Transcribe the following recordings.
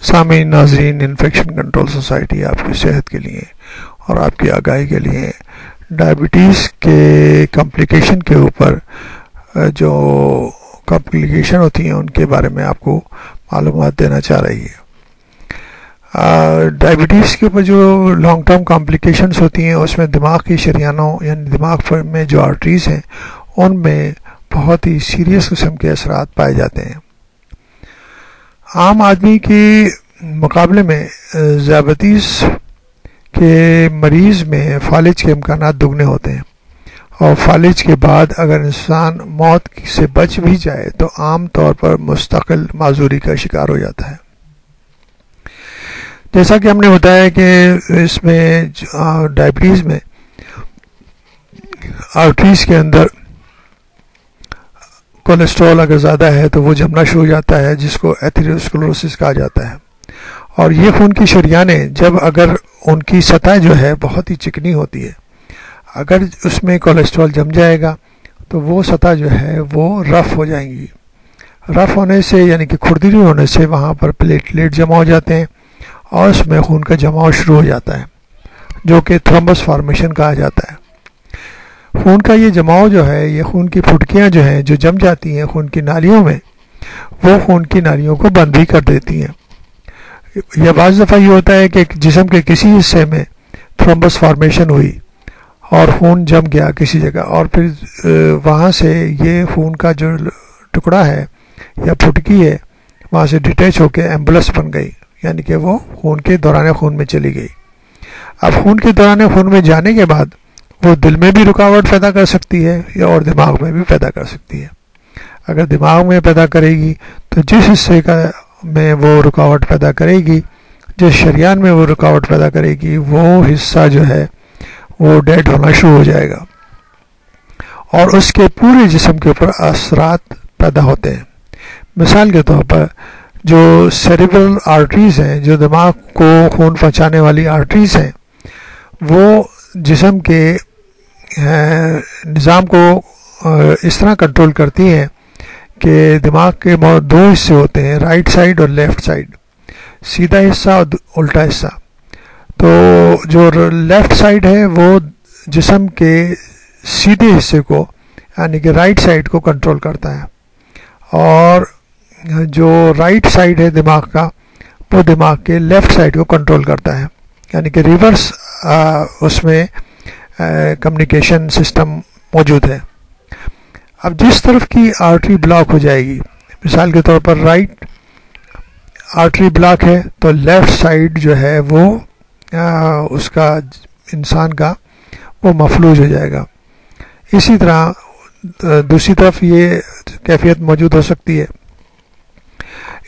سامعین ناظرین، infection control society آپ کی صحت کے لیے اور آپ کی آگاہی کے لیے ڈائبٹیز کے کمپلیکیشن کے اوپر جو کمپلیکیشن ہوتی ہیں ان کے بارے میں آپ کو معلومات دینا چاہ رہی ہے۔ ڈائبٹیز کے اوپر جو لانگ ٹرم کمپلیکیشنز ہوتی ہیں اس میں دماغ کی شریانوں یعنی دماغ میں جو آرٹریز ہیں ان میں بہت ہی سیریس قسم کے اثرات پائے جاتے ہیں۔ عام آدمی کے مقابلے میں ذیابیطس کے مریض میں فالج کے امکانات دگنے ہوتے ہیں، اور فالج کے بعد اگر انسان موت سے بچ بھی جائے تو عام طور پر مستقل معذوری کا شکار ہو جاتا ہے۔ جیسا کہ ہم نے بتایا کہ اس میں ڈائبٹیز میں آرٹریز کے اندر کولیسٹرول اگر زیادہ ہے تو وہ جمنا شروع ہو جاتا ہے، جس کو ایتھیروسکلروسس کہا جاتا ہے، اور یہ خون کی شریانیں جب اگر ان کی سطح جو ہے بہت ہی چکنی ہوتی ہے، اگر اس میں کولیسٹرول جم جائے گا تو وہ سطح جو ہے وہ رف ہو جائیں گی۔ رف ہونے سے یعنی کہ کھردری ہونے سے وہاں پر پلیٹلیٹ جمع ہو جاتے ہیں اور اس میں خون کا جماؤ شروع ہو جاتا ہے، جو کہ تھرومبس فارمیشن کہا جاتا ہے۔ خون کا یہ جماؤ جو ہے، یہ خون کی پھٹکیاں جو ہیں جو جم جاتی ہیں خون کی نالیوں میں، وہ خون کی نالیوں کو بند بھی کر دیتی ہیں۔ یا بعض دفعہ یہ ہوتا ہے کہ جسم کے کسی حصے میں تھرومبس فارمیشن ہوئی اور خون جم گیا کسی جگہ، اور پھر وہاں سے یہ خون کا جو ٹکڑا ہے یا پھٹکی ہے وہاں سے ڈیٹیچ ہو کے ایمبولس بن گئی، یعنی کہ وہ خون کے دوران خون میں چلی گئی۔ اب خون کے دوران خون میں جانے کے بعد وہ دل میں بھی رکاوٹ پیدا کر سکتی ہے یا اور دماغ میں بھی پیدا کر سکتی ہے۔ اگر دماغ میں پیدا کرے گی تو جس حصے کا میں وہ رکاوٹ پیدا کرے گی، جس شریان میں وہ رکاوٹ پیدا کرے گی، وہ حصہ جو ہے وہ ڈیڈ ہونا شروع ہو جائے گا اور اس کے پورے جسم کے اوپر اثرات پیدا ہوتے ہیں۔ مثال کے طور پر جو سیریبرل آرٹریز ہیں، جو دماغ کو خون پہنچانے والی آرٹریز ہیں، وہ جسم کے نظام کو اس طرح کنٹرول کرتی ہیں کہ دماغ کے دو حصے ہوتے ہیں، رائٹ سائڈ اور لیفٹ سائڈ، سیدھا حصہ اور الٹا حصہ۔ تو جو لیفٹ سائڈ ہے وہ جسم کے سیدھے حصے کو یعنی کہ رائٹ سائڈ کو کنٹرول کرتا ہے، اور جو رائٹ سائڈ ہے دماغ کا وہ دماغ کے لیفٹ سائڈ کو کنٹرول کرتا ہے، یعنی کہ ریورس اس میں کمیونیکیشن سسٹم موجود ہے۔ اب جس طرف کی آرٹری بلاک ہو جائے گی، مثال کے طور پر رائٹ آرٹری بلاک ہے تو لیفٹ سائڈ جو ہے وہ اس کا انسان کا وہ مفلوج ہو جائے گا۔ اسی طرح دوسری طرف یہ کیفیت موجود ہو سکتی ہے۔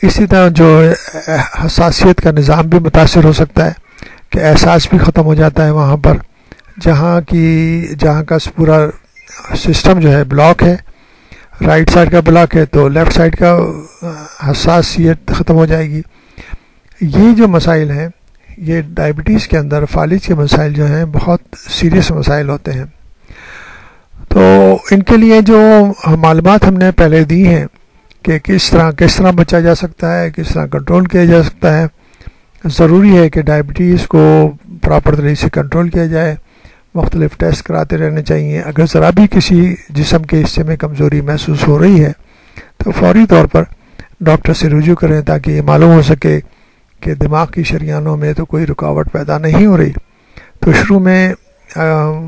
اسی طرح جو حساسیت کا نظام بھی متاثر ہو سکتا ہے کہ احساس بھی ختم ہو جاتا ہے وہاں پر، جہاں کا پورا سسٹم جو ہے بلاک ہے، رائٹ سائڈ کا بلاک ہے تو لیفٹ سائڈ کا حساسیت ختم ہو جائے گی۔ یہ جو مسائل ہیں، یہ ڈائبٹیز کے اندر فالج کے مسائل جو ہیں بہت سیریس مسائل ہوتے ہیں۔ تو ان کے لیے جو معلومات ہم نے پہلے دی ہیں کہ کس طرح بچا جا سکتا ہے، کس طرح کنٹرول کیا جا سکتا ہے، ضروری ہے کہ ڈائبٹیز کو پراپر طریقے سے کنٹرول کیا جائے، مختلف ٹیسٹ کراتے رہنے چاہیے۔ اگر ذرا بھی کسی جسم کے حصے میں کمزوری محسوس ہو رہی ہے تو فوری طور پر ڈاکٹر سے رجوع کریں تاکہ یہ معلوم ہو سکے کہ دماغ کی شریانوں میں تو کوئی رکاوٹ پیدا نہیں ہو رہی۔ تو شروع میں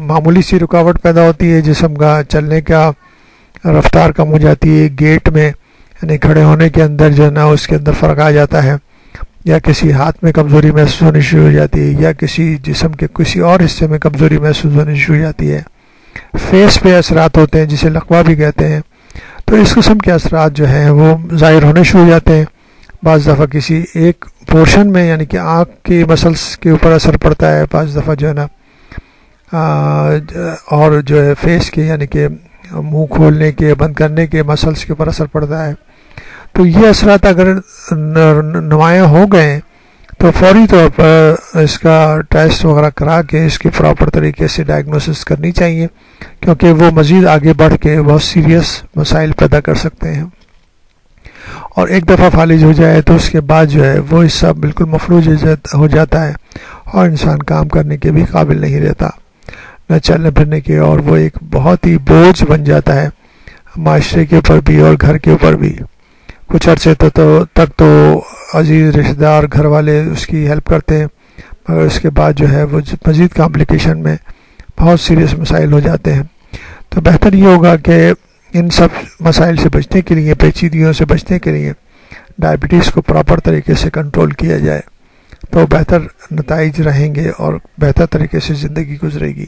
معمولی سی رکاوٹ پیدا ہوتی ہے، جسم کا چلنے کا رفتار کم ہو جاتی ہے، گیٹ میں یعنی کھڑے ہونے کے اندر جو ہے نا اس کے اندر فرق آ جاتا ہے، یا کسی ہاتھ میں کمزوری محسوس ہونی شروع ہو جاتی ہے، یا کسی جسم کے کسی اور حصے میں کمزوری محسوس ہونی شروع ہو جاتی ہے۔ فیس پہ اثرات ہوتے ہیں جسے لقوہ بھی کہتے ہیں، تو اس قسم کے اثرات جو ہیں وہ ظاہر ہونے شروع ہو جاتے ہیں۔ بعض دفعہ کسی ایک پورشن میں یعنی کہ آنکھ کے مسلس کے اوپر اثر پڑتا ہے، بعض دفعہ جو ہے نا اور جو ہے فیس کے یعنی کہ منہ کھولنے کے بند کرنے کے مسلس کے اوپر اثر پڑتا ہے۔ تو یہ اثرات اگر نمایاں ہو گئے تو فوری طور پر اس کا ٹیسٹ وغیرہ کرا کے اس کی پراپر طریقے سے ڈائگنوسس کرنی چاہیے، کیونکہ وہ مزید آگے بڑھ کے بہت سیریس مسائل پیدا کر سکتے ہیں۔ اور ایک دفعہ فالج ہو جائے تو اس کے بعد جو ہے وہ حصہ بالکل مفلوج ہو جاتا ہے اور انسان کام کرنے کے بھی قابل نہیں رہتا، نہ چلنے پھرنے کے، اور وہ ایک بہت ہی بوجھ بن جاتا ہے معاشرے کے اوپر بھی اور گھر کے اوپر بھی۔ کچھ عرصے تک تو عزیز رشتہ دار گھر والے اس کی ہیلپ کرتے ہیں، مگر اس کے بعد جو ہے وہ مزید کمپلیکیشن میں بہت سیریس مسائل ہو جاتے ہیں۔ تو بہتر یہ ہوگا کہ ان سب مسائل سے بچنے کے لیے، پیچیدگیوں سے بچنے کے لیے ڈائبٹیز کو پراپر طریقے سے کنٹرول کیا جائے تو بہتر نتائج رہیں گے اور بہتر طریقے سے زندگی گزرے گی۔